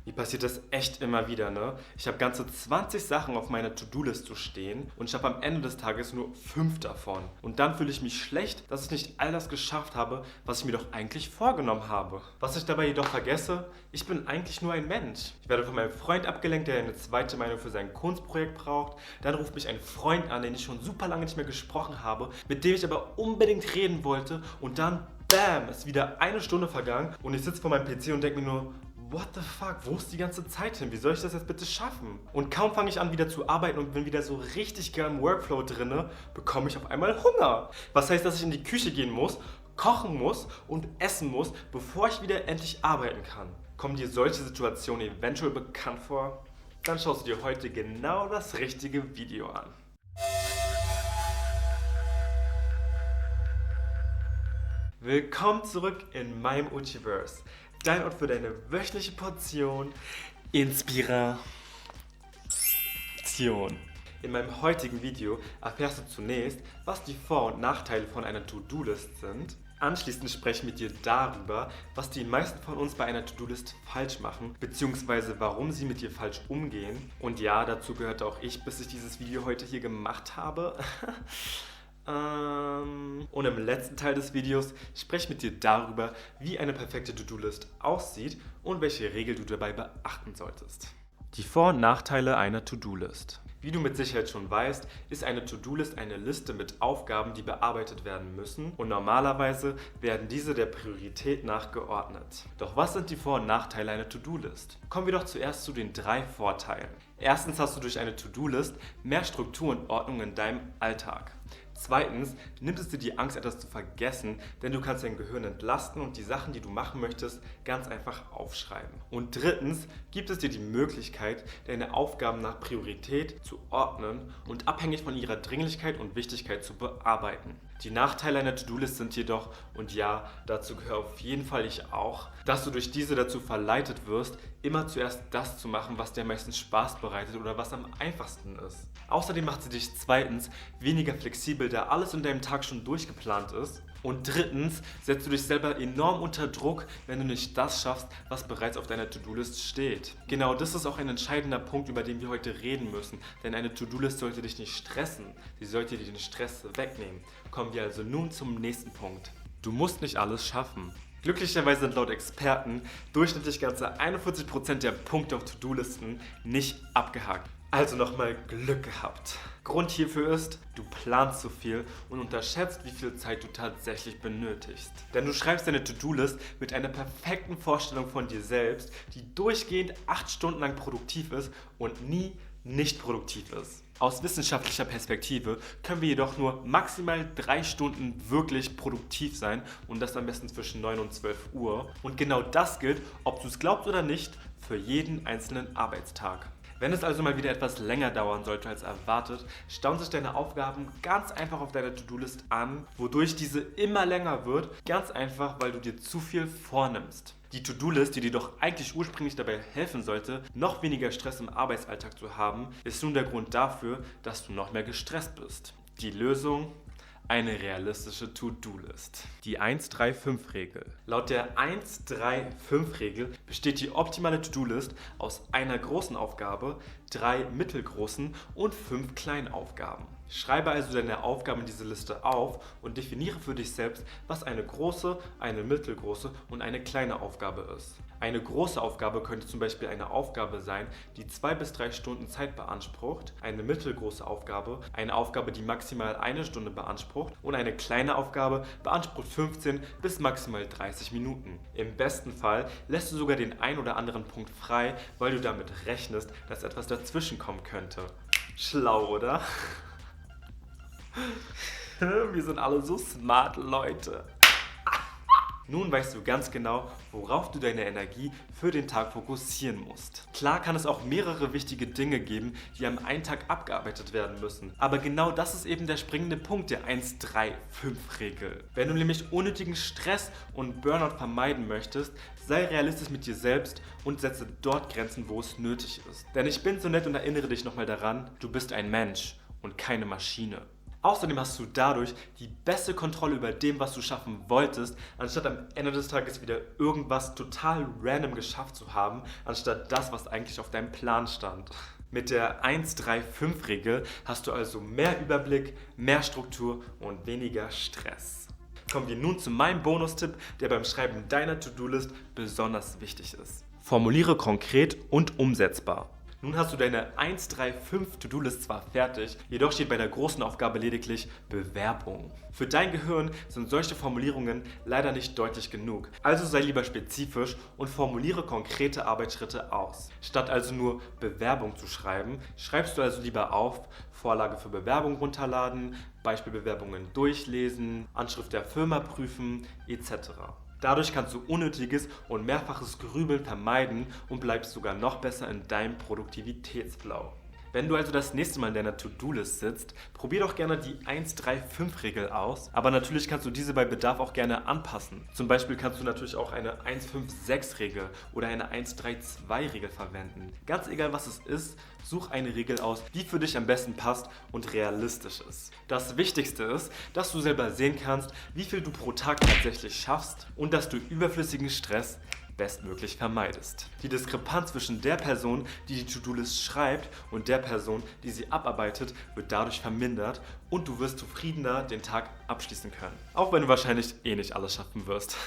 Mir passiert das echt immer wieder, ne? Ich habe ganze 20 Sachen auf meiner To-Do-Liste stehen und ich habe am Ende des Tages nur 5 davon. Und dann fühle ich mich schlecht, dass ich nicht all das geschafft habe, was ich mir doch eigentlich vorgenommen habe. Was ich dabei jedoch vergesse, ich bin eigentlich nur ein Mensch. Ich werde von meinem Freund abgelenkt, der eine zweite Meinung für sein Kunstprojekt braucht. Dann ruft mich ein Freund an, den ich schon super lange nicht mehr gesprochen habe, mit dem ich aber unbedingt reden wollte. Und dann, bam, ist wieder eine Stunde vergangen und ich sitze vor meinem PC und denke mir nur, what the fuck, wo ist die ganze Zeit hin? Wie soll ich das jetzt bitte schaffen? Und kaum fange ich an wieder zu arbeiten und bin wieder so richtig geil im Workflow drinne, bekomme ich auf einmal Hunger. Was heißt, dass ich in die Küche gehen muss, kochen muss und essen muss, bevor ich wieder endlich arbeiten kann. Kommen dir solche Situationen eventuell bekannt vor? Dann schaust du dir heute genau das richtige Video an. Willkommen zurück in meinem Uchiverse. Dein Ort für deine wöchentliche Portion Inspiration. In meinem heutigen Video erfährst du zunächst, was die Vor- und Nachteile von einer To-Do-List sind. Anschließend spreche ich mit dir darüber, was die meisten von uns bei einer To-Do-List falsch machen, beziehungsweise warum sie mit dir falsch umgehen. Und ja, dazu gehörte auch ich, bis ich dieses Video heute hier gemacht habe. Und im letzten Teil des Videos spreche ich mit dir darüber, wie eine perfekte To-Do-List aussieht und welche Regel du dabei beachten solltest. Die Vor- und Nachteile einer To-Do-List. Wie du mit Sicherheit schon weißt, ist eine To-Do-List eine Liste mit Aufgaben, die bearbeitet werden müssen, und normalerweise werden diese der Priorität nach geordnet. Doch was sind die Vor- und Nachteile einer To-Do-List? Kommen wir doch zuerst zu den 3 Vorteilen. Erstens hast du durch eine To-Do-List mehr Struktur und Ordnung in deinem Alltag. Zweitens nimmt es dir die Angst, etwas zu vergessen, denn du kannst dein Gehirn entlasten und die Sachen, die du machen möchtest, ganz einfach aufschreiben. Und drittens gibt es dir die Möglichkeit, deine Aufgaben nach Priorität zu ordnen und abhängig von ihrer Dringlichkeit und Wichtigkeit zu bearbeiten. Die Nachteile einer To-Do-List sind jedoch, und ja, dazu gehöre auf jeden Fall ich auch, dass du durch diese dazu verleitet wirst, immer zuerst das zu machen, was dir am meisten Spaß bereitet oder was am einfachsten ist. Außerdem macht sie dich zweitens weniger flexibel, da alles in deinem Tag schon durchgeplant ist. Und drittens setzt du dich selber enorm unter Druck, wenn du nicht das schaffst, was bereits auf deiner To-Do-List steht. Genau das ist auch ein entscheidender Punkt, über den wir heute reden müssen. Denn eine To-Do-List sollte dich nicht stressen, sie sollte dir den Stress wegnehmen. Kommen wir also nun zum nächsten Punkt. Du musst nicht alles schaffen. Glücklicherweise sind laut Experten durchschnittlich ganze 41% der Punkte auf To-Do-Listen nicht abgehakt. Also nochmal Glück gehabt. Grund hierfür ist, du planst zu viel und unterschätzt, wie viel Zeit du tatsächlich benötigst. Denn du schreibst deine To-Do-List mit einer perfekten Vorstellung von dir selbst, die durchgehend 8 Stunden lang produktiv ist und nie nicht produktiv ist. Aus wissenschaftlicher Perspektive können wir jedoch nur maximal 3 Stunden wirklich produktiv sein und das am besten zwischen 9 und 12 Uhr. Und genau das gilt, ob du es glaubst oder nicht, für jeden einzelnen Arbeitstag. Wenn es also mal wieder etwas länger dauern sollte als erwartet, stauen sich deine Aufgaben ganz einfach auf deiner To-Do-List an, wodurch diese immer länger wird, ganz einfach, weil du dir zu viel vornimmst. Die To-Do-List, die dir doch eigentlich ursprünglich dabei helfen sollte, noch weniger Stress im Arbeitsalltag zu haben, ist nun der Grund dafür, dass du noch mehr gestresst bist. Die Lösung? Eine realistische To-Do-List. Die 1-3-5-Regel. Laut der 1-3-5-Regel besteht die optimale To-Do-List aus einer großen Aufgabe, 3 mittelgroßen und 5 kleinen Aufgaben. Schreibe also deine Aufgaben in diese Liste auf und definiere für dich selbst, was eine große, eine mittelgroße und eine kleine Aufgabe ist. Eine große Aufgabe könnte zum Beispiel eine Aufgabe sein, die 2 bis 3 Stunden Zeit beansprucht, eine mittelgroße Aufgabe, eine Aufgabe, die maximal 1 Stunde beansprucht, und eine kleine Aufgabe beansprucht 15 bis maximal 30 Minuten. Im besten Fall lässt du sogar den ein oder anderen Punkt frei, weil du damit rechnest, dass etwas dazwischen kommen könnte. Schlau, oder? Wir sind alle so smart, Leute. Nun weißt du ganz genau, worauf du deine Energie für den Tag fokussieren musst. Klar kann es auch mehrere wichtige Dinge geben, die am einen Tag abgearbeitet werden müssen. Aber genau das ist eben der springende Punkt der 1-3-5-Regel. Wenn du nämlich unnötigen Stress und Burnout vermeiden möchtest, sei realistisch mit dir selbst und setze dort Grenzen, wo es nötig ist. Denn ich bin so nett und erinnere dich nochmal daran, du bist ein Mensch und keine Maschine. Außerdem hast du dadurch die beste Kontrolle über dem, was du schaffen wolltest, anstatt am Ende des Tages wieder irgendwas total random geschafft zu haben, anstatt das, was eigentlich auf deinem Plan stand. Mit der 1-3-5-Regel hast du also mehr Überblick, mehr Struktur und weniger Stress. Kommen wir nun zu meinem Bonustipp, der beim Schreiben deiner To-Do-List besonders wichtig ist. Formuliere konkret und umsetzbar. Nun hast du deine 1-3-5 To-Do-List zwar fertig, jedoch steht bei der großen Aufgabe lediglich Bewerbung. Für dein Gehirn sind solche Formulierungen leider nicht deutlich genug. Also sei lieber spezifisch und formuliere konkrete Arbeitsschritte aus. Statt also nur Bewerbung zu schreiben, schreibst du also lieber auf, Vorlage für Bewerbung runterladen, Beispielbewerbungen durchlesen, Anschrift der Firma prüfen, etc. Dadurch kannst du unnötiges und mehrfaches Grübeln vermeiden und bleibst sogar noch besser in deinem Produktivitätsflow. Wenn du also das nächste Mal in deiner To-Do-List sitzt, probier doch gerne die 1-3-5-Regel aus, aber natürlich kannst du diese bei Bedarf auch gerne anpassen. Zum Beispiel kannst du natürlich auch eine 1-5-6-Regel oder eine 1-3-2-Regel verwenden. Ganz egal was es ist, such eine Regel aus, die für dich am besten passt und realistisch ist. Das Wichtigste ist, dass du selber sehen kannst, wie viel du pro Tag tatsächlich schaffst und dass du überflüssigen Stress bestmöglich vermeidest. Die Diskrepanz zwischen der Person, die die To-Do-List schreibt und der Person, die sie abarbeitet, wird dadurch vermindert und du wirst zufriedener den Tag abschließen können. Auch wenn du wahrscheinlich eh nicht alles schaffen wirst.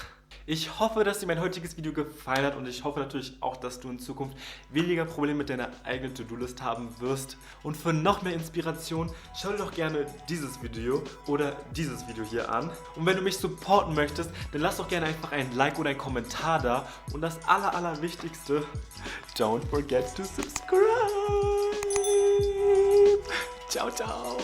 Ich hoffe, dass dir mein heutiges Video gefallen hat und ich hoffe natürlich auch, dass du in Zukunft weniger Probleme mit deiner eigenen To-Do-List haben wirst. Und für noch mehr Inspiration, schau dir doch gerne dieses Video oder dieses Video hier an. Und wenn du mich supporten möchtest, dann lass doch gerne einfach ein Like oder einen Kommentar da. Und das Allerwichtigste, don't forget to subscribe. Ciao, ciao.